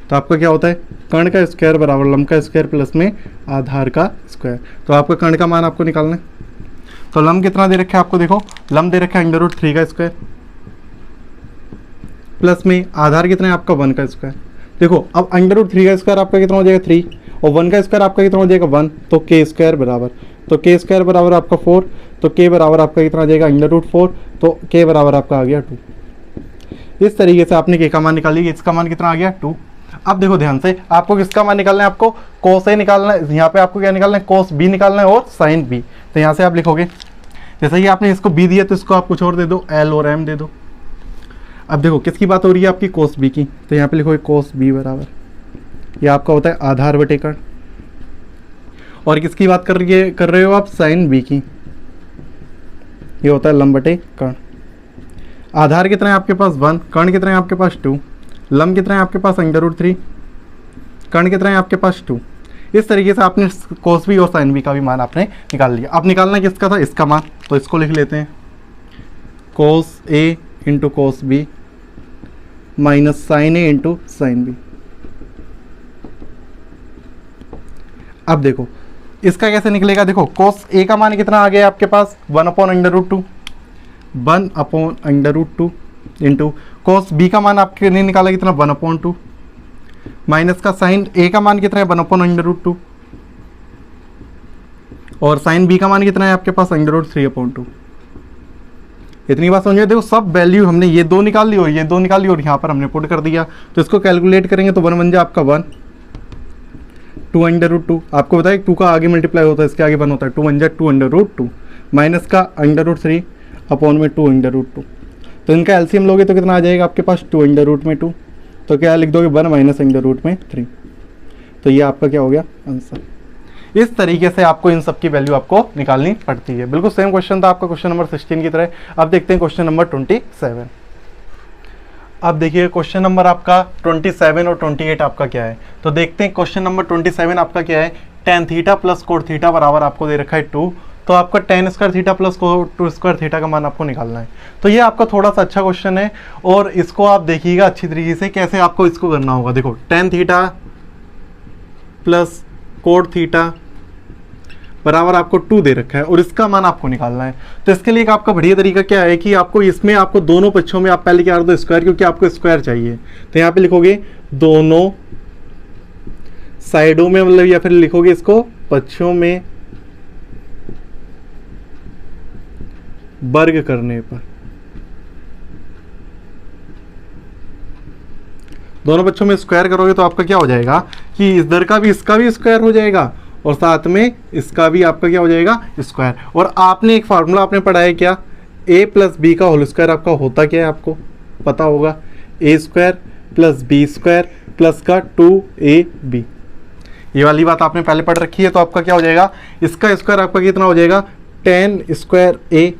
तो आपका क्या होता है, कर्ण का स्क्वायर बराबर लंब का स्क्वायर प्लस में आधार का स्क्वायर। तो आपका कर्ण का मान आपको निकालना है। तो लंब कितना दे रखा है आपको, देखो लंब दे रखा है √3 का स्क्वायर प्लस में आधार कितना है आपका 1 का स्क्वायर। देखो अब √3 का स्क्वायर आपका कितना हो जाएगा 3, और 1 का स्क्वायर आपका कितना हो जाएगा 1। तो के स्क्वायर बराबर, तो के स्क्वायर बराबर आपका 4, तो के बराबर आपका कितना आ जाएगा √4, तो के बराबर आपका आ गया 2। इस तरीके से आपने के का मान निकाली, इसका मान कितना आ गया 2। अब देखो ध्यान से आपको किसका मान निकालना है, आपको कोस ए निकालना है, यहाँ पे आपको क्या निकालना है, कोस बी निकालना है और साइन बी। तो यहाँ से आप लिखोगे, जैसे ही आपने इसको बी दिया तो इसको आप कुछ और दे दो, एल और एम दे दो। अब देखो किसकी बात हो रही है, आपकी कोस बी की। तो यहाँ पे लिखोगे कोस बी बराबर, ये आपका होता है आधार बटे कर्ण। और किसकी बात कर रहे हो आप, साइन बी की, ये होता है लंब बटे कर्ण। आधार कितना है आपके पास 1, कर्ण कितना है आपके पास 2, लंब कितना है आपके पास √3, कर्ण कितना है आपके पास 2। इस तरीके से आपने कोस बी और साइन बी का भी मान आपने निकाल लिया। अब निकालना किसका था, इसका मान। तो इसको लिख लेते हैं, cos A into cos B minus sine A into sine B. अब देखो इसका कैसे निकलेगा, देखो कोस ए का मान कितना आ गया आपके पास 1/√2, 1/√2 इंटू कोस बी का मान आपके नहीं निकाला कितना 1/2, माइनस का साइन ए का मान कितना है 1/√2, और साइन बी का मान कितना है आपके पास √3/2। इतनी बात समझिए। देखो सब वैल्यू हमने ये दो निकाल ली और ये दो निकाल ली और यहाँ पर हमने पुट कर दिया। तो इसको कैलकुलेट करेंगे तो 1 बन जाए आपका 1, 2/√2। आपको बताया 2 का आगे मल्टीप्लाई होता है, इसके आगे 1 होता है, 2 बन जाए 2/√2 माइनस का √3/2। तो इनका एलसीएम लोगे तो कितना आ जाएगा आपके पास 2/√2। तो क्या लिख दोगे 1 माइनस √3। तो ये आपका क्या हो गया आंसर। इस तरीके से आपको इन सब की वैल्यू आपको निकालनी पड़ती है। बिल्कुल सेम क्वेश्चन था आपका क्वेश्चन नंबर 16 की तरह। अब देखते हैं क्वेश्चन नंबर 27। अब देखिए क्वेश्चन नंबर आपका 27 और 28 आपका क्या है। तो देखते हैं क्वेश्चन नंबर 27 आपका क्या है। tan theta plus cot theta बराबर आपको दे रखा है 2। तो आपका tan square theta plus coat square theta का मान आपको निकालना है। तो ये आपका थोड़ा सा अच्छा क्वेश्चन है और इसको आप देखिएगा अच्छी तरीके से कैसे आपको इसको करना होगा। देखो tan theta plus cot theta बराबर आपको 2 दे रखा है और इसका मान आपको निकालना है। तो इसके लिए एक आपका बढ़िया तरीका क्या है कि आपको इसमें आपको दोनों पक्षों में आप पहले क्या कर दो स्क्वायर, क्योंकि आपको स्क्वायर चाहिए। तो यहाँ पे लिखोगे दोनों साइडों में, मतलब या फिर लिखोगे इसको पक्षों में वर्ग करने पर, दोनों पक्षों में स्क्वायर करोगे तो आपका क्या हो जाएगा कि इधर का भी इसका भी स्क्वायर हो जाएगा और साथ में इसका भी आपका क्या हो जाएगा स्क्वायर। और आपने एक फार्मूला आपने पढ़ा है क्या, a प्लस बी का होल स्क्वायर आपका होता क्या है आपको पता होगा, a square plus b square plus का 2ab। ये वाली बात आपने पहले पढ़ रखी है। तो आपका क्या हो जाएगा, इसका स्क्वायर आपका कितना हो जाएगा tan स्क्वायर a,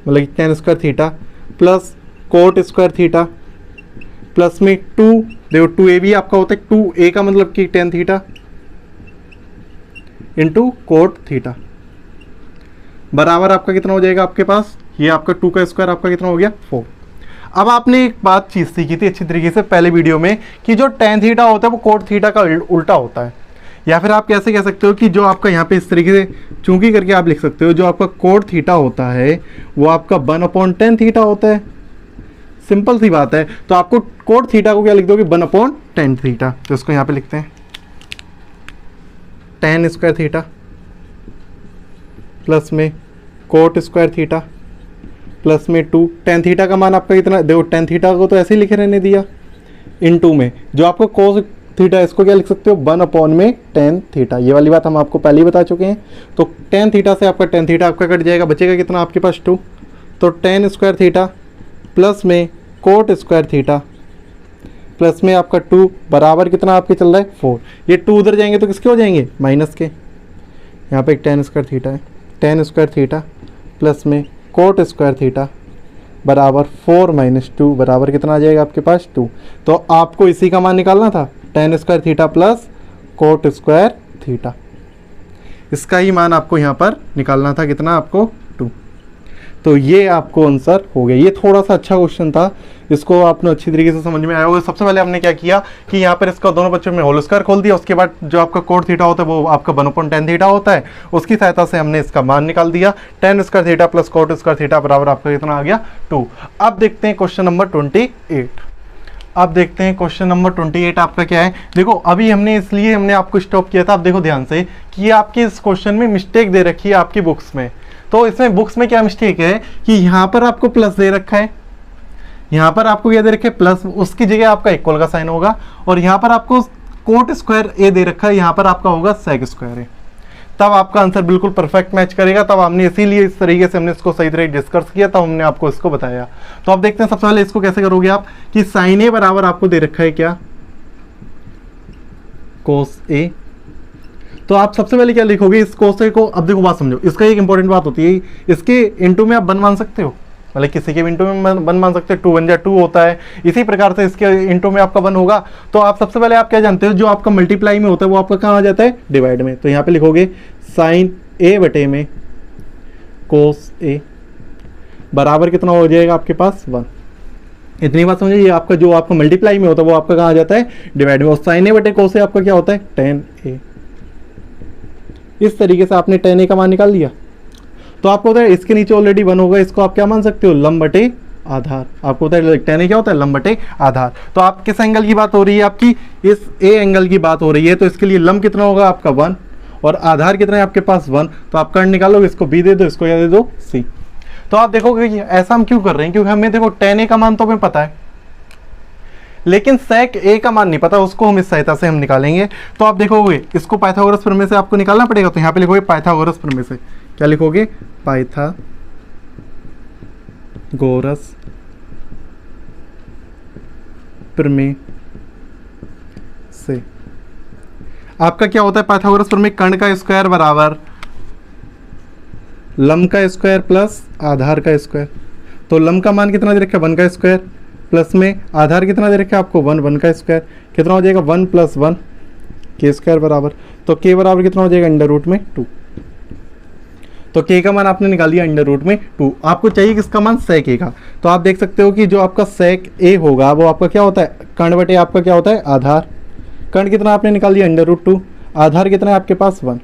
मतलब tan square theta plus coat square theta plus में 2, देखो 2ab आपका होता है 2a का मतलब कि tan theta into cot theta बराबर आपका कितना हो जाएगा आपके पास, ये आपका 2 का स्क्वायर आपका कितना हो गया 4। अब आपने एक बात चीज़ सीखी थी अच्छी तरीके से पहले वीडियो में कि जो tan थीटा होता है वो कोट थीटा का उल्टा होता है। या फिर आप कैसे कह सकते हो कि जो आपका यहाँ पे इस तरीके से चूंकि करके आप लिख सकते हो, जो आपका कोड थीटा होता है वो आपका 1/10 थीटा होता है। सिंपल सी बात है। तो आपको कोड थीटा को क्या लिख दोगे, 1/10 थीटा। तो इसको यहाँ पे लिखते हैं tan स्क्वायर थीटा प्लस में कोट स्क्वायर थीटा प्लस में 2। tan थीटा का मान आपका कितना, देखो tan थीटा को तो ऐसे ही लिखे रहने दिया, इनटू में जो आपको कोस थीटा इसको क्या लिख सकते हो, 1/tan थीटा। ये वाली बात हम आपको पहले ही बता चुके हैं। तो tan थीटा से आपका tan थीटा आपका कट जाएगा, बचेगा कितना आपके पास 2। तो tan स्क्वायर थीटा प्लस में कोट स्क्वायर थीटा प्लस में आपका 2 बराबर कितना आपके चल रहा है 4। ये 2 उधर जाएंगे तो किसके हो जाएंगे, माइनस के। यहाँ पे एक tan स्क्वायर थीटा है, tan स्क्वायर थीटा प्लस में कोट स्क्वायर थीटा बराबर 4 - 2 बराबर कितना आ जाएगा आपके पास 2। तो आपको इसी का मान निकालना था, tan square theta plus coat square theta, इसका ही मान आपको यहाँ पर निकालना था, कितना आपको 2। तो ये आपको आंसर हो गया। ये थोड़ा सा अच्छा क्वेश्चन था, इसको आपने अच्छी तरीके से समझ में आया होगा। सबसे पहले हमने क्या किया कि यहाँ पर इसका दोनों बच्चों में होल स्क्वायर खोल दिया, उसके बाद जो आपका कोट थीटा होता है वो आपका 1/10 थीटा होता है, उसकी सहायता से हमने इसका मान निकाल दिया। tan square theta plus coat square theta बराबर आपका कितना आ गया 2। अब देखते हैं क्वेश्चन नंबर 28। अब देखते हैं क्वेश्चन नंबर 28 आपका क्या है। देखो अभी हमने इसलिए हमने आपको स्टॉप किया था, अब देखो ध्यान से कि ये आपके इस क्वेश्चन में मिस्टेक दे रखी है आपकी बुक्स में। तो इसमें बुक्स में क्या मिस्टेक है कि यहाँ पर आपको प्लस दे रखा है, यहाँ पर आपको क्या दे रखा है प्लस, उसकी जगह आपका इक्वल का साइन होगा, और यहाँ पर आपको कोट स्क्वायर ए दे रखा है, यहाँ पर आपका होगा सेक स्क्वायर ए। तब आपका आंसर बिल्कुल परफेक्ट मैच करेगा। तब हमने इसीलिए इस तरीके से हमने इसको सही तरह डिस्कस किया, तब हमने आपको इसको बताया। तो अब देखते हैं सबसे पहले इसको कैसे करोगे आप कि साइन ए बराबर आपको दे रखा है क्या, कोस ए। तो आप सबसे पहले क्या लिखोगे, इस कोस ए को, अब देखो बात समझो, इसका एक इंपॉर्टेंट बात होती है, इसके इनटू में आप 1 मान सकते हो, मतलब किसी के भी इंटू में 1 मान सकते हो, 2 1 जा 2 होता है। इसी प्रकार से इसके इंटू में आपका 1 होगा। तो आप सबसे पहले आप क्या जानते हो, जो आपका मल्टीप्लाई में होता है वो आपका कहाँ आ जाता है, डिवाइड में। तो यहाँ पे लिखोगे साइन ए बटे में कोस ए बराबर कितना हो जाएगा आपके पास 1। इतनी बात समझिए, ये आपका जो आपका मल्टीप्लाई में होता है वो आपका कहाँ आ जाता है, डिवाइड में। और साइन ए बटे कोस ए आपका क्या होता है, tan ए। इस तरीके से आपने tan ए का मान निकाल लिया। तो आपको होता है इसके नीचे ऑलरेडी 1 होगा, इसको आप क्या मान सकते हो, लंब बटे आधार। आपको पता है tan ए क्या होता है, लंब बटे आधार। तो आप किस एंगल की बात हो रही है, आपकी इस ए एंगल की बात हो रही है। तो इसके लिए लंब कितना होगा आपका 1, और आधार कितना है आपके पास 1। तो आप कर्ण निकालोगे, इसको बी दे दो, इसको क्या दे दो, सी। तो आप देखोगे कि ऐसा हम क्यों कर रहे हैं, क्योंकि हमें देखो tan ए का मान तो हमें पता है, लेकिन sec a का मान नहीं पता, उसको हम इस सहायता से हम निकालेंगे। तो आप देखोगे इसको पाइथागोरस प्रमेय से आपको निकालना पड़ेगा। तो यहाँ पे लिखोगे पाइथागोरस प्रमेय से, क्या लिखोगे, पाइथागोरस प्रमेय से। आपका क्या होता है पाइथागोरस प्रमेय, कर्ण का स्क्वायर बराबर लंब का स्क्वायर प्लस आधार का स्क्वायर। तो लंब का मान कितना दे रखा है, 1 का स्क्वायर, प्लस में आधार कितना दे रखा है आपको 1 का स्क्वायर। कितना हो जाएगा 1 + 1 के स्क्वायर बराबर, तो के बराबर कितना हो जाएगा √2। तो के का मान आपने निकाल लिया √2। आपको चाहिए किसका मान, sec a का। तो आप देख सकते हो कि जो आपका sec a होगा वो आपका क्या होता है, कर्ण बटे आपका क्या होता है, आधार। कर्ण कितना आपने निकाल लिया √2, आधार कितना है आपके पास 1।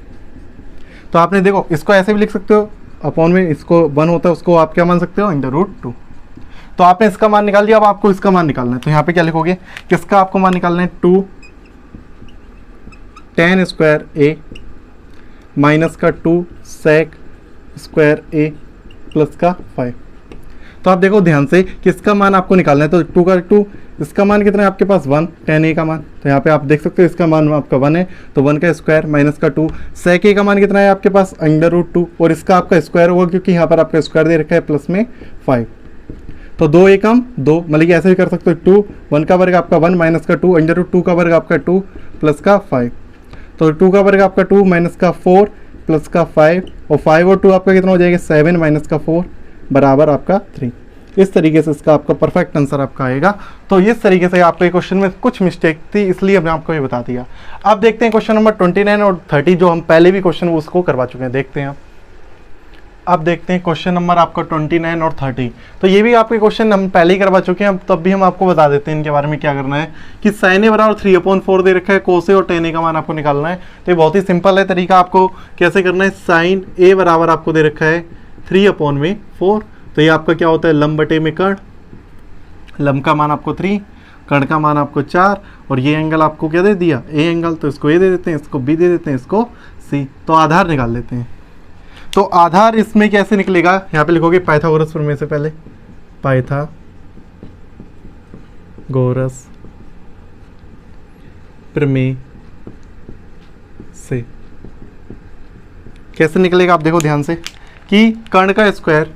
तो आपने देखो इसको ऐसे भी लिख सकते हो, अपॉन में इसको 1 होता है, उसको आप क्या मान सकते हो, √2। तो आपने इसका मान निकाल दिया, अब आपको इसका मान निकालना है। तो यहाँ पे क्या लिखोगे, किसका आपको मान निकालना है, 2 tan स्क्वायर ए माइनस का 2 sec स्क्वायर ए प्लस का 5। तो आप देखो ध्यान से किसका मान आपको निकालना है। तो 2 का 2, इसका मान कितना है आपके पास 1, tan ए का मान। तो यहाँ पे आप देख सकते हो इसका मान आपका 1 है, तो 1 का स्क्वायर माइनस का 2, sec ए का मान कितना है आपके पास √2, और इसका आपका स्क्वायर होगा क्योंकि यहाँ पर आपका स्क्वायर दे रखा है प्लस में 5। तो 2 एकम 2, मतलब कि ऐसे भी कर सकते हो, 2 1 का वर्ग आपका 1 माइनस का 2 √2 का वर्ग आपका 2 प्लस का 5। तो 2 का वर्ग आपका 2 माइनस का 4 प्लस का 5, और 5 और 2 आपका कितना हो जाएगा 7 माइनस का 4 बराबर आपका 3। इस तरीके से इसका आपका परफेक्ट आंसर आपका आएगा। तो इस तरीके से आपके क्वेश्चन में कुछ मिस्टेक थी, इसलिए हमने आपको ये बता दिया। अब देखते हैं क्वेश्चन नंबर 29 और 30, जो हम पहले भी क्वेश्चन उसको करवा चुके हैं। देखते हैं आप अब देखते हैं क्वेश्चन नंबर आपका 29 और 30। तो ये भी आपके क्वेश्चन हम पहले ही करवा चुके हैं, तब भी हम आपको बता देते हैं इनके बारे में क्या करना है। कि sin a बराबर 3/4 दे रखा है, cos a और tan a का मान आपको निकालना है। तो ये बहुत ही सिंपल है तरीका, आपको कैसे करना है। sin a बराबर आपको दे रखा है 3/4, तो ये आपका क्या होता है, लंब बटे में कर्ण। लंब का मान आपको 3, कर्ण का मान आपको 4, और ये एंगल आपको क्या दे दिया, ए एंगल। तो इसको ए दे देते हैं, इसको बी दे देते हैं, इसको सी। तो आधार निकाल लेते हैं। तो आधार इसमें कैसे निकलेगा, यहाँ पे लिखोगे पाइथागोरस प्रमेय से पहले, पाइथागोरस प्रमेय से कैसे निकलेगा आप देखो ध्यान से, कि कर्ण का स्क्वायर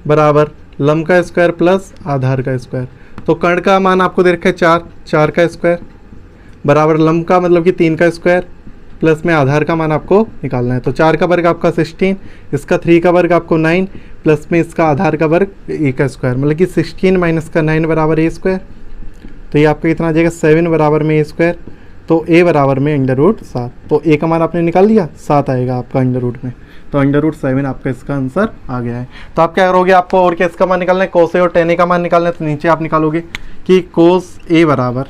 बराबर लंब का स्क्वायर प्लस आधार का स्क्वायर। तो कर्ण का मान आपको दे रखा है 4, 4 का स्क्वायर बराबर लंब का मतलब कि 3 का स्क्वायर प्लस में आधार का मान आपको निकालना है। तो 4 का वर्ग आपका 16, इसका 3 का वर्ग आपको 9, प्लस में इसका आधार का वर्ग ए का स्क्वायर, मतलब कि 16 माइनस का 9 बराबर ए स्क्वायर। तो ये आपका कितना आ जाएगा, 7 बराबर में ए स्क्वायर। तो ए बराबर में √7। तो ए का मान आपने निकाल लिया, 7 आएगा आपका √ में। तो √7 आपका इसका आंसर आ गया है। तो आप क्या करोगे, आपको और क्या इसका मान निकालना है, cos a और tan a का मान निकालना है। तो नीचे आप निकालोगे कि cos a बराबर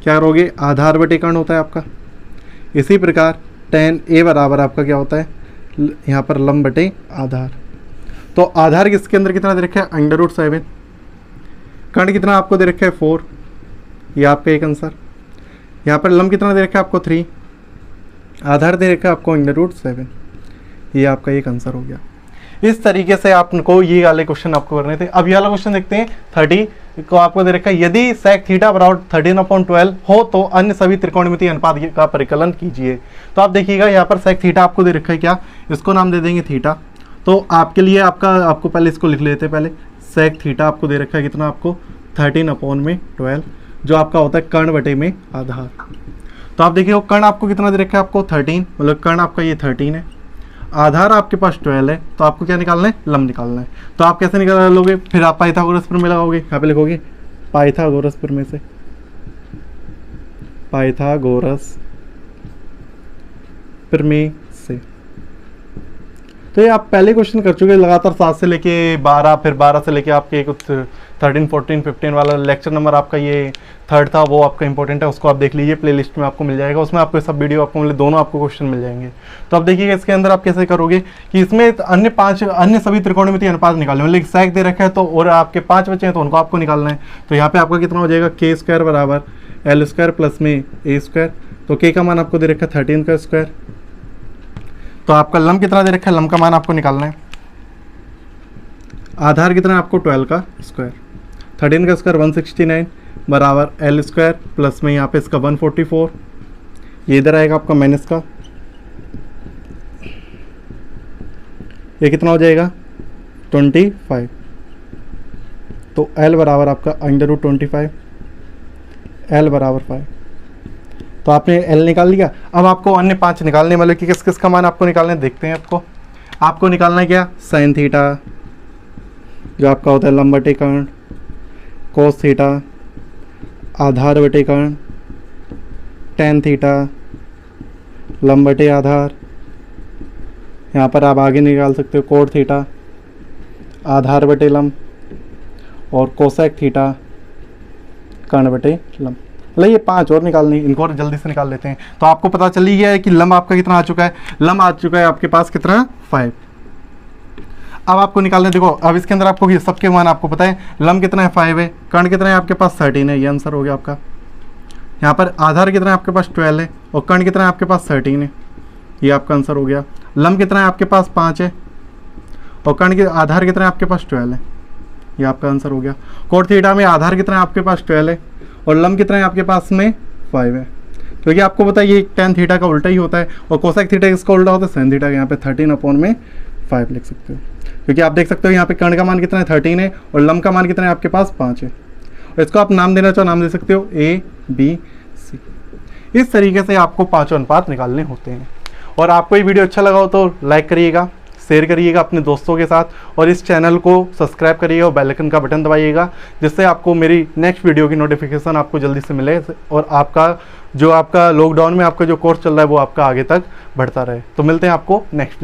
क्या करोगे, आधार बटे कर्ण होता है आपका। इसी प्रकार tan a बराबर आपका क्या होता है, यहाँ पर लंब बटे आधार। तो आधार किसके अंदर कितना दे रखा है, √7। कर्ण कितना आपको दे रखा है 4, ये आपका एक आंसर। यहाँ पर लंब कितना दे रखा है आपको 3, आधार दे रखा है आपको √7, ये आपका एक आंसर हो गया। इस तरीके से आपको ये वाले क्वेश्चन आपको करने थे। अब ये वाला क्वेश्चन देखते हैं 30 को आपको दे रखा है, यदि sec थीटा बराबर 13/12 हो तो अन्य सभी त्रिकोणमितीय अनुपात का परिकलन कीजिए। तो आप देखिएगा यहाँ पर sec थीटा आपको दे रखा है, क्या इसको नाम दे देंगे थीटा। तो आपके लिए आपको पहले इसको लिख लेते हैं। पहले sec थीटा आपको दे रखा है कितना, आपको 13/12, जो आपका होता है कर्ण बटे में आधार। तो आप देखिए कर्ण आपको कितना दे रखा है, आपको 13, मतलब कर्ण आपका ये 13 है, आधार आपके पास 12 है। तो आपको क्या निकालना है, लंब निकालना है। तो आप कैसे निकाल लोगे, फिर आप पाइथागोरस प्रमेय लगाओगे। यहाँ पे लिखोगे पाइथागोरस प्रमेय से, पाइथागोरस प्रमेय से। तो ये आप पहले क्वेश्चन कर चुके, लगातार 7 से लेके 12, फिर 12 से लेके आपके कुछ 13, 14, 15 वाला लेक्चर नंबर आपका ये 3rd था, वो आपका इंपॉर्टेंट है, उसको आप देख लीजिए, प्लेलिस्ट में आपको मिल जाएगा। उसमें आपको सब वीडियो आपको मिले, दोनों आपको क्वेश्चन मिल जाएंगे। तो अब देखिएगा इसके अंदर आप कैसे करोगे कि इसमें अन्य सभी त्रिकोणमितीय अनुपात निकालने, मतलब sec दे रखा है तो और आपके 5 बचे हैं तो उनको आपको निकालना है। तो यहाँ पे आपका कितना हो जाएगा, k² बराबर l² प्लस में a²। तो k का मान आपको दे रखा है 13 का स्क्वायर। तो आपका लंब कितना दे रखा है, लंब का मान आपको निकालना है। आधार कितना है आपको 12 का स्क्वायर, 13 का स्क्वायर 169 बराबर l² प्लस में यहाँ पे इसका 144, ये इधर आएगा आपका माइनस का, ये कितना हो जाएगा 25। तो l बराबर आपका √25, l बराबर 5। तो आपने l निकाल लिया। अब आपको अन्य 5 निकालने, मतलब कि किस किस का मान आपको निकालना है, देखते हैं। आपको निकालना है क्या, sin थीटा जो आपका होता है लंब बटे कर्ण, cos थीटा आधार बटे कर्ण, tan थीटा लंब बटे आधार। यहाँ पर आप आगे निकाल सकते हो cot थीटा आधार बटे लंब, और कोसेक थीटा कर्ण बटे लंब। मतलब ये 5 और निकालनी, इनको और जल्दी से निकाल लेते हैं। तो आपको पता चल ही गया है कि लंब आपका कितना आ चुका है, लंब आ चुका है आपके पास कितना, 5। अब आपको निकालना है, देखो अब इसके अंदर आपको सबके मान आपको पता है, लंब कितना है 5 है, कर्ण कितना है आपके पास 13 है, ये आंसर हो गया आपका। यहाँ पर आधार कितना है आपके पास 12 है, और कर्ण कितना है आपके पास 13 है, ये आपका आंसर हो गया। लंब कितना है आपके पास 5 है, और कर्ण के आधार कितना है आपके पास 12 है, ये आपका आंसर हो गया। कोट थीटा में आधार कितना है आपके पास 12 है, और लंब कितना है आपके पास में 5 है। क्योंकि आपको पता है ये tan थीटा का उल्टा ही होता है, और कोसेक थीटा इसका उल्टा होता है sin थीटा का। यहाँ पे 13/5 लिख सकते हो, क्योंकि आप देख सकते हो यहाँ पे कर्ण का मान कितना है 13 है, और लंब का मान कितना है आपके पास 5 है। और इसको आप नाम देना चाहो नाम दे सकते हो A B C। इस तरीके से आपको 5 अनुपात निकालने होते हैं। और आपको ये वीडियो अच्छा लगा हो तो लाइक करिएगा, शेयर करिएगा अपने दोस्तों के साथ, और इस चैनल को सब्सक्राइब करिएगा और बेल आइकन का बटन दबाइएगा, जिससे आपको मेरी नेक्स्ट वीडियो की नोटिफिकेशन आपको जल्दी से मिले, और आपका लॉकडाउन में आपका जो कोर्स चल रहा है वो आपका आगे तक बढ़ता रहे। तो मिलते हैं आपको नेक्स्ट वीडियो।